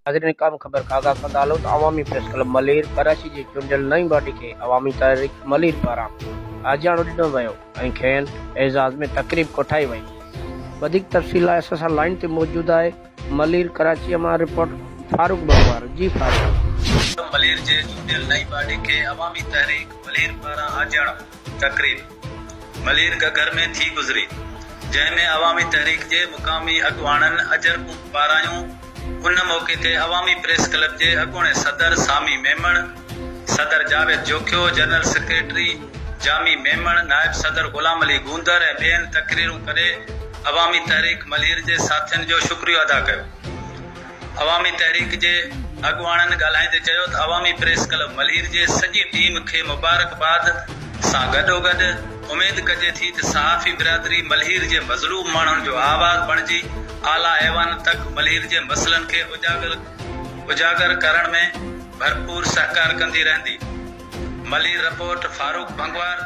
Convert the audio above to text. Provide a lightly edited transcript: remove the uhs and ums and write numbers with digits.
नाज़रीन काम ख़बर कागा कंदा हलो त अवामी प्रेस क्लब मलेर कराची जी चूंडियल नई बॉडी के अवामी तहरीक मलेर पारां आजाणो ॾिनो वियो ऐं खेनि एज़ाज़ में तक़रीब कोठाई वई। वधीक तफ़सील लाइ असां सां लाइन ते मौजूद आहे मलेर कराची मां रिपोर्ट फारूक बंगवार। जी फारूक। मलेर जे चूंडियल नई बॉडी के अवामी तहरीक मलेर पारां आजाणो तक़रीब मलेर घर में थी गुज़री, जंहिंमें अवामी तहरीक जे मुक़ामी अॻुवाणनि अजर पारायूं। उन मौके ते अवामी प्रेस क्लब के अॻूणे सदर सामी मेमण, सदर जावेद जोखियो, जनरल सेक्रेटरी जामी मेमण, नायब सदर गुलाम अली गूंदर ऐं ॿियनि तकरीरूं करे अवामी तहरीक मलेर जे साथियुनि जो शुक्रियो अदा कयो। अवामी तहरीक जे अॻुवाणनि ॻाल्हाईंदे चयो त अवामी प्रेस क्लब मलेर जे सॼी टीम खे मुबारकबाद सां गॾोगॾु उमेद कजे थी त सहाफ़ी बिरादरी मलेर जे मज़लूम माण्हुनि जो आवाज़ बणिजी आला ऐवान तक मलेर जे मसइलनि खे उजागर करण में भरपूर सहकार कंदी रहंदी। मलेर रिपोर्ट फारूक बंगवार।